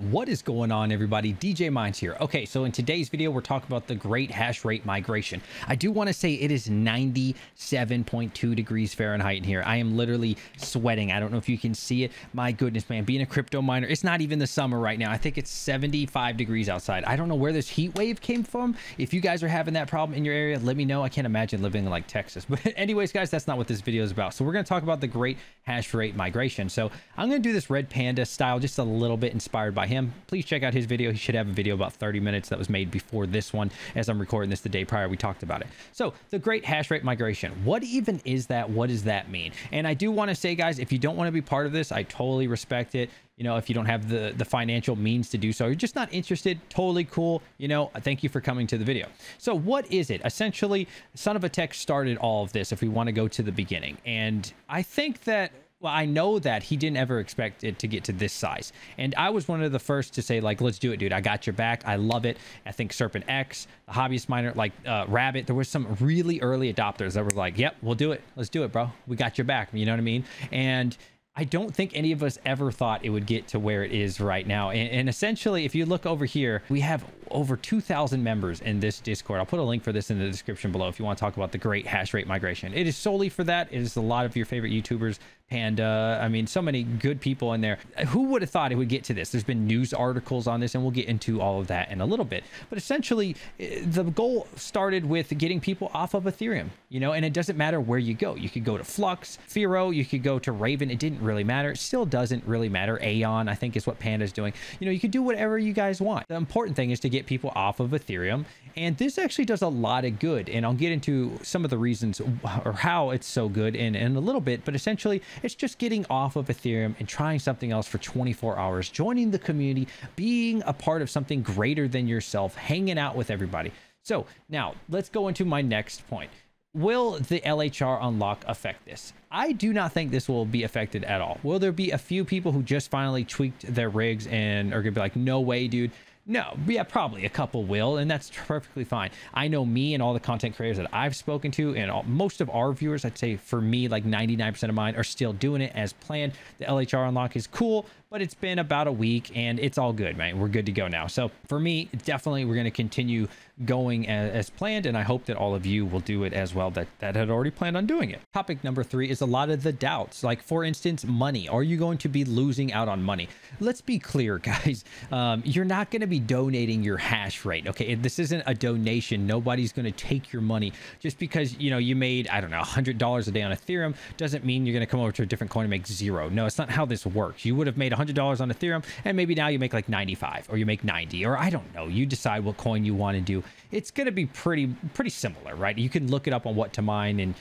What is going on, everybody? DJ Minds here. Okay, so in today's video, we're talking about the great hash rate migration. I do want to say it is 97.2 degrees Fahrenheit in here. I am literally sweating. I don't know if you can see it. My goodness, man, being a crypto miner, it's not even the summer right now. I think it's 75 degrees outside. I don't know where this heat wave came from. If you guys are having that problem in your area, let me know. I can't imagine living in like Texas. But anyways, guys, that's not what this video is about. So we're going to talk about the great hash rate migration. So I'm going to do this Red Panda style, just a little bit inspired by him. Please check out his video. He should have a video about 30 minutes that was made before this one. As I'm recording this the day prior, we talked about it. So the great hash rate migration, what even is that? What does that mean? And I do want to say, guys, if you don't want to be part of this, I totally respect it. You know, if you don't have the financial means to do so, you're just not interested, totally cool. You know, thank you for coming to the video. So what is it? Essentially, Son of a Tech started all of this, if we want to go to the beginning. And I think that, well, I know that he didn't ever expect it to get to this size. And I was one of the first to say, like, let's do it, dude. I got your back. I love it. I think Serpent X, the hobbyist miner, like Rabbit, there was some really early adopters that were like, yep, we'll do it. Let's do it, bro. We got your back. You know what I mean? And I don't think any of us ever thought it would get to where it is right now. And essentially, if you look over here, we have over 2,000 members in this Discord. I'll put a link for this in the description below if you want to talk about the great hash rate migration. It is solely for that. It is a lot of your favorite YouTubers, Panda. I mean, so many good people in there. Who would have thought it would get to this? There's been news articles on this, and we'll get into all of that in a little bit. But essentially, the goal started with getting people off of Ethereum, you know, and it doesn't matter where you go. You could go to Flux, Firo, you could go to Raven. It didn't really matter. It still doesn't really matter. Aeon, I think, is what Panda's doing. You know, you could do whatever you guys want. The important thing is to get people off of Ethereum, and this actually does a lot of good, and I'll get into some of the reasons or how it's so good in a little bit. But essentially, it's just getting off of Ethereum and trying something else for 24 hours, joining the community, being a part of something greater than yourself, hanging out with everybody. So now let's go into my next point. Will the LHR unlock affect this? I do not think this will be affected at all. Will there be a few people who just finally tweaked their rigs and are gonna be like, no way, dude? No, yeah, probably a couple will, and that's perfectly fine. I know me and all the content creators that I've spoken to, and most of our viewers, I'd say for me, like 99% of mine are still doing it as planned. The LHR unlock is cool, but it's been about a week and it's all good, man. We're good to go now. So for me, definitely we're going to continue going as planned, and I hope that all of you will do it as well that had already planned on doing it. Topic number 3 is a lot of the doubts. Like, for instance, money. Are you going to be losing out on money? Let's be clear, guys. You're not going to be donating your hash rate. Okay, this isn't a donation. Nobody's going to take your money just because, you know, you made, I don't know, $100 a day on Ethereum doesn't mean you're going to come over to a different coin and make zero. No, it's not how this works. You would have made $100 on Ethereum, and maybe now you make like 95, or you make 90, or I don't know. You decide what coin you want to do. It's going to be pretty similar, right? You can look it up on what to mine and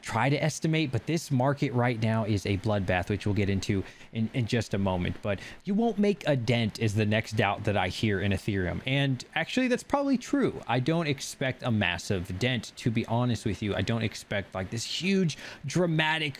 try to estimate, but this market right now is a bloodbath, which we'll get into in just a moment. But you won't make a dent is the next doubt that I hear in Ethereum. And actually, that's probably true. I don't expect a massive dent, to be honest with you. I don't expect like this huge dramatic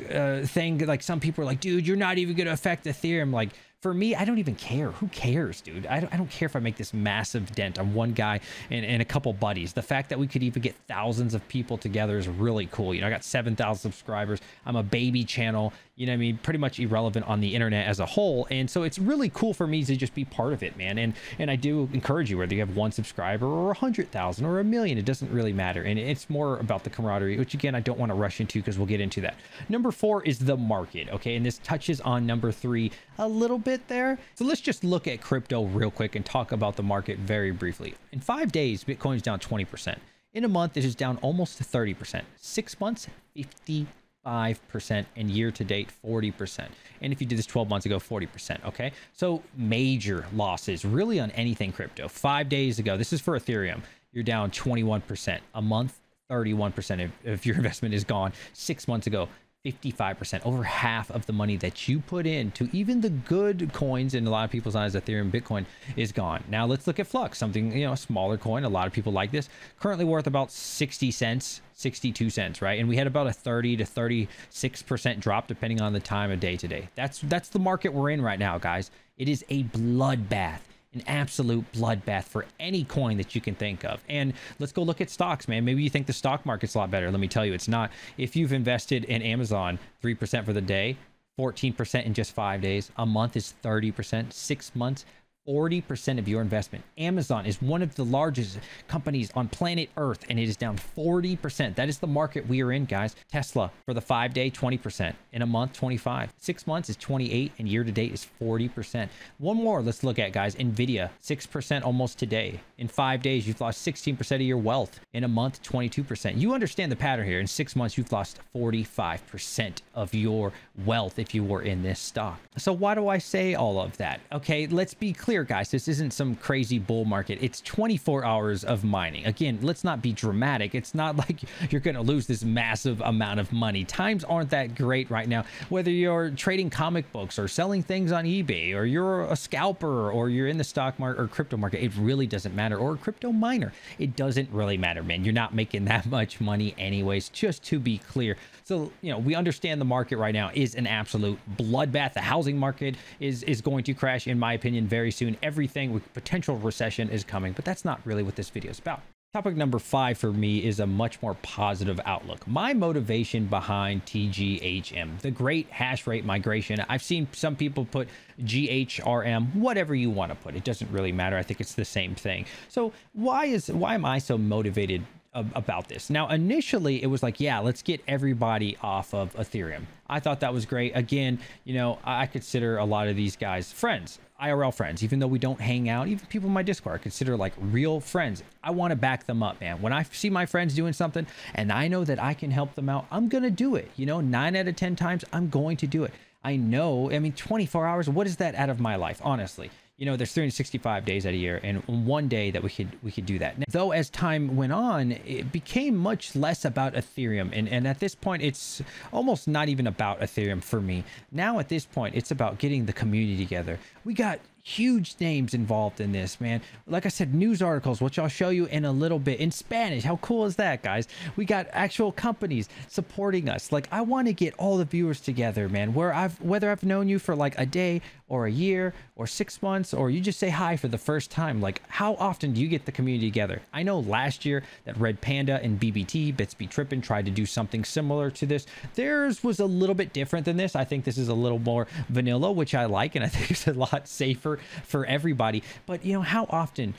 thing. Like, some people are like, dude, you're not even going to affect Ethereum. Like, for me, I don't even care. Who cares, dude? I don't care if I make this massive dent on one guy and a couple buddies. The fact that we could even get thousands of people together is really cool. You know, I got 7,000 subscribers. I'm a baby channel. You know what I mean? Pretty much irrelevant on the internet as a whole. And so it's really cool for me to just be part of it, man. And I do encourage you, whether you have 1 subscriber or 100,000 or 1,000,000, it doesn't really matter. And it's more about the camaraderie, which again, I don't want to rush into because we'll get into that. Number 4 is the market. Okay. And this touches on number 3 a little bit there. So let's just look at crypto real quick and talk about the market very briefly. In 5 days, Bitcoin's down 20%. In a month, it is down almost 30%. 6 months, 55%, and year to date 40%. And if you did this 12 months ago, 40%. Okay, so major losses really on anything crypto. 5 days ago, this is for Ethereum, you're down 21%. A month, 31% if your investment is gone. 6 months ago, 55%, over half of the money that you put into even the good coins in a lot of people's eyes, Ethereum, Bitcoin, is gone. Now let's look at Flux, something, you know, a smaller coin. A lot of people like this. Currently worth about 60 cents, 62 cents, right? And we had about a 30 to 36% drop depending on the time of day today. That's the market we're in right now, guys. It is a bloodbath. An absolute bloodbath for any coin that you can think of. And let's go look at stocks, man. Maybe you think the stock market's a lot better. Let me tell you, it's not. If you've invested in Amazon 3% for the day, 14% in just 5 days, a month is 30%, 6 months, 40% of your investment. Amazon is one of the largest companies on planet Earth, and it is down 40%. That is the market we are in, guys. Tesla for the 5-day, 20%. In a month, 25. 6 months is 28, and year to date is 40%. One more let's look at, guys. Nvidia, 6% almost today. In 5 days, you've lost 16% of your wealth. In a month, 22%. You understand the pattern here. In 6 months, you've lost 45% of your wealth if you were in this stock. So why do I say all of that? Okay, let's be clear, guys. This isn't some crazy bull market. It's 24 hours of mining. Again, let's not be dramatic. It's not like you're going to lose this massive amount of money. Times aren't that great right now. Whether you're trading comic books or selling things on eBay, or you're a scalper, or you're in the stock market or crypto market, it really doesn't matter. Or a crypto miner, it doesn't really matter, man. You're not making that much money anyways, just to be clear. So, you know, we understand the market right now is an absolute bloodbath. The housing market is going to crash, in my opinion, very soon. Everything with potential recession is coming, but that's not really what this video is about. Topic number 5 for me is a much more positive outlook. My motivation behind TGHM, the great hash rate migration. I've seen some people put GHRM, whatever you want to put. It doesn't really matter. I think it's the same thing. So why am I so motivated about this? Now, initially it was like, yeah, let's get everybody off of Ethereum. I thought that was great. Again, you know, I consider a lot of these guys friends, IRL friends, even though we don't hang out. Even people in my Discord I consider like real friends. I want to back them up, man. When I see my friends doing something and I know that I can help them out, I'm gonna do it. You know, 9 out of 10 times I'm going to do it. I know, I mean, 24 hours, what is that out of my life, honestly? You know, there's 365 days out of a year, and one day that we could do that. Now, though as time went on, it became much less about Ethereum, and at this point it's almost not even about Ethereum for me. Now at this point it's about getting the community together. We got huge names involved in this, man. Like I said, news articles, which I'll show you in a little bit, in Spanish. How cool is that, guys? We got actual companies supporting us. Like, I want to get all the viewers together, man, whether I've known you for like a day or a year or 6 months, or you just say hi for the first time. Like, how often do you get the community together? I know last year that Red Panda and BBT, Bits Be Trippin', tried to do something similar to this. Theirs was a little bit different than this. I think this is a little more vanilla, which I like, and I think it's a lot safer for everybody. But you know, how often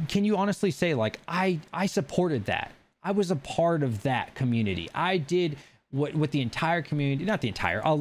can you honestly say, like, I supported that? I was a part of that community. I did what the entire community, not the entire, a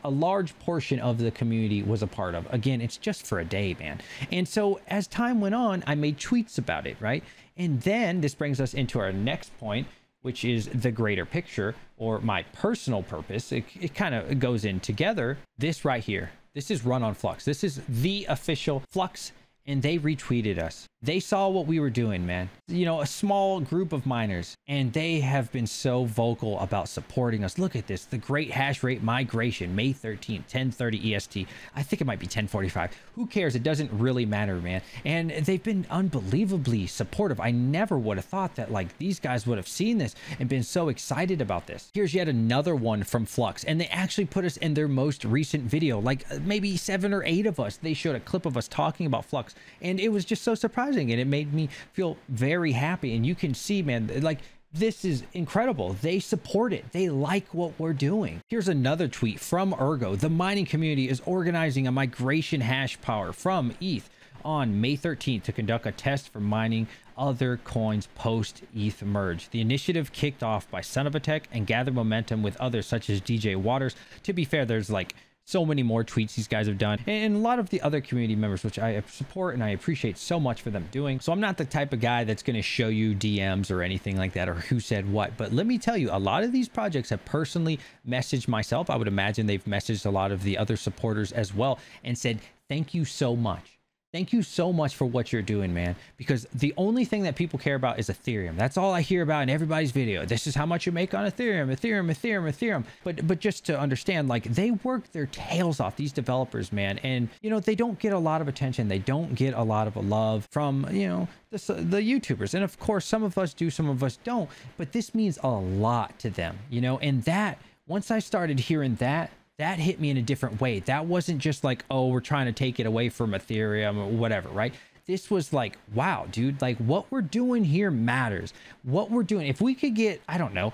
large portion of the community was a part of. Again, it's just for a day, man. And so as time went on, I made tweets about it, right? And then this brings us into our next point, which is the greater picture, or my personal purpose. It kind of goes in together. This right here, this is run on Flux. This is the official Flux, and they retweeted us. They saw what we were doing, man. You know, a small group of miners, and they have been so vocal about supporting us. Look at this, the great hash rate migration, May 13th, 10:30 EST. I think it might be 10:45. Who cares? It doesn't really matter, man. And they've been unbelievably supportive. I never would have thought that, like, these guys would have seen this and been so excited about this. Here's yet another one from Flux, and they actually put us in their most recent video, like maybe 7 or 8 of us. They showed a clip of us talking about Flux, and it was just so surprising. And it made me feel very happy. And you can see, man, like, this is incredible. They support it. They like what we're doing. Here's another tweet from Ergo. The mining community is organizing a migration hash power from ETH on May 13th to conduct a test for mining other coins post ETH merge. The initiative kicked off by Son of a Tech and gathered momentum with others such as DJ Waters. To be fair, there's like so many more tweets these guys have done, and a lot of the other community members, which I support and I appreciate so much for them doing. So I'm not the type of guy that's going to show you DMs or anything like that, or who said what, but let me tell you, a lot of these projects have personally messaged myself. I would imagine they've messaged a lot of the other supporters as well and said, thank you so much. Thank you so much for what you're doing, man, because the only thing that people care about is Ethereum. That's all I hear about in everybody's video. This is how much you make on Ethereum, Ethereum, Ethereum, Ethereum. But just to understand, like, they work their tails off, these developers, man. And, you know, they don't get a lot of attention. They don't get a lot of love from, you know, the YouTubers. And of course, some of us do, some of us don't. But this means a lot to them, you know, and that, once I started hearing that hit me in a different way. That wasn't just like, oh, we're trying to take it away from Ethereum or whatever, right? This was like, wow, dude, like, what we're doing here matters. What we're doing, if we could get, I don't know,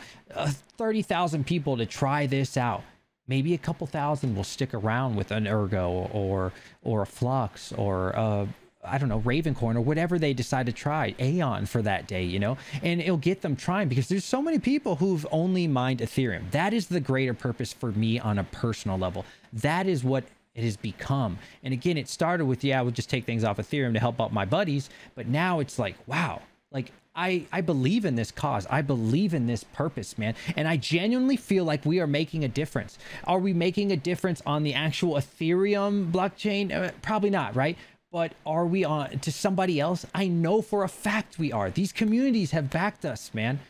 30,000 people to try this out, maybe a couple thousand will stick around with an Ergo or a Flux or I don't know, Ravencoin or whatever they decide to try, Aeon for that day, you know, and it'll get them trying, because there's so many people who've only mined Ethereum. That is the greater purpose for me on a personal level. That is what it has become. And again, it started with, yeah, we'll just take things off Ethereum to help out my buddies. But now it's like, wow, like I believe in this cause. I believe in this purpose, man. And I genuinely feel like we are making a difference. Are we making a difference on the actual Ethereum blockchain? Probably not, right? But are we on to somebody else? I know for a fact we are. These communities have backed us, man.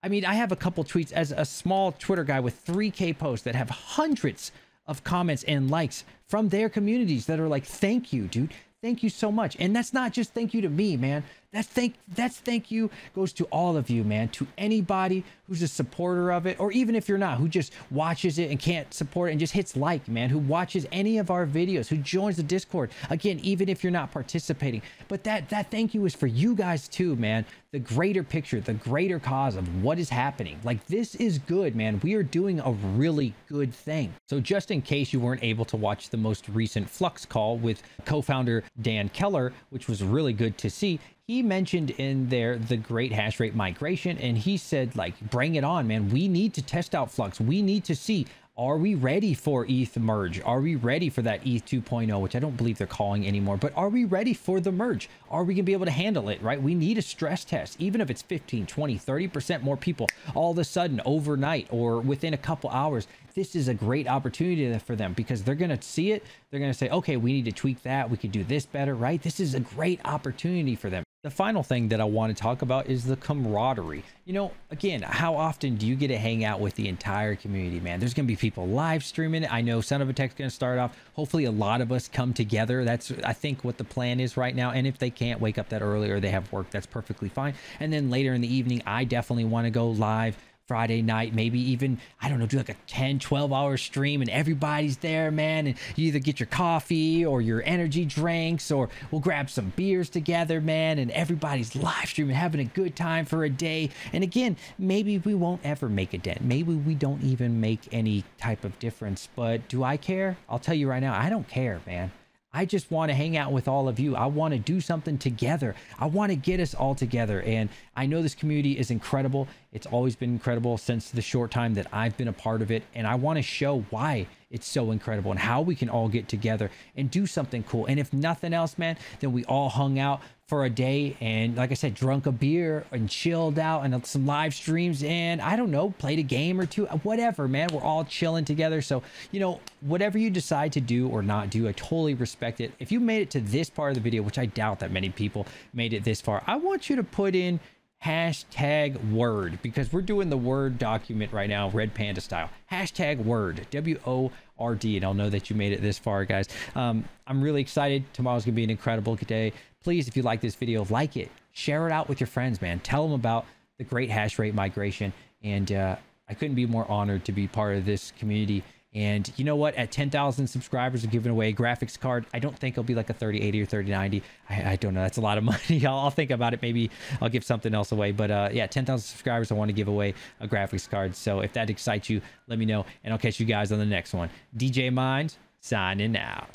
I mean, I have a couple tweets as a small Twitter guy with 3K posts that have hundreds of comments and likes from their communities that are like, thank you, dude. Thank you so much. And that's not just thank you to me, man. That's thank you goes to all of you, man, to anybody who's a supporter of it, or even if you're not, who just watches it and can't support it and just hits like, man, who watches any of our videos, who joins the Discord. Again, even if you're not participating, but that thank you is for you guys too, man. The greater picture, the greater cause of what is happening. Like, this is good, man. We are doing a really good thing. So just in case you weren't able to watch the most recent Flux call with co-founder Dan Keller, which was really good to see, he mentioned in there the great hash rate migration, and he said, like, bring it on, man. We need to test out Flux. We need to see, are we ready for ETH merge? Are we ready for that ETH 2.0, which I don't believe they're calling anymore, but are we ready for the merge? Are we gonna be able to handle it, right? We need a stress test, even if it's 15, 20, 30% more people all of a sudden overnight or within a couple hours. This is a great opportunity for them, because they're going to see it. They're going to say, okay, we need to tweak that. We could do this better, right? This is a great opportunity for them. The final thing that I want to talk about is the camaraderie. You know, again, how often do you get to hang out with the entire community, man? There's going to be people live streaming it. I know Son of a Tech's going to start off. Hopefully a lot of us come together. That's, I think, what the plan is right now. And if they can't wake up that early or they have work, that's perfectly fine. And then later in the evening, I definitely want to go live Friday night, maybe even, I don't know, do like a 10-12 hour stream and everybody's there, man, and you either get your coffee or your energy drinks, or we'll grab some beers together, man, and everybody's live streaming, having a good time for a day. And again, maybe we won't ever make a dent, maybe we don't even make any type of difference, but do I care? I'll tell you right now, I don't care, man. I just want to hang out with all of you. I want to do something together. I want to get us all together. And I know this community is incredible. It's always been incredible since the short time that I've been a part of it. And I want to show why it's so incredible and how we can all get together and do something cool. And if nothing else, man, then we all hung out for a day and, like I said, drunk a beer and chilled out and some live streams and, I don't know, played a game or two, whatever, man. We're all chilling together. So, you know, whatever you decide to do or not do, I totally respect it. If you made it to this part of the video, which I doubt that many people made it this far, I want you to put in hashtag word, because we're doing the Word document right now, Red Panda style. Hashtag word, W-O-R-D, and I'll know that you made it this far, guys. I'm really excited. Tomorrow's gonna be an incredible day. Please, if you like this video, like it, share it out with your friends, man. Tell them about the great hash rate migration. And I couldn't be more honored to be part of this community. And you know what? At 10,000 subscribers, we're giving away a graphics card. I don't think it'll be like a 3080 or 3090. I don't know. That's a lot of money. I'll think about it. Maybe I'll give something else away. But yeah, 10,000 subscribers, I want to give away a graphics card. So if that excites you, let me know. And I'll catch you guys on the next one. DJ Minds, signing out.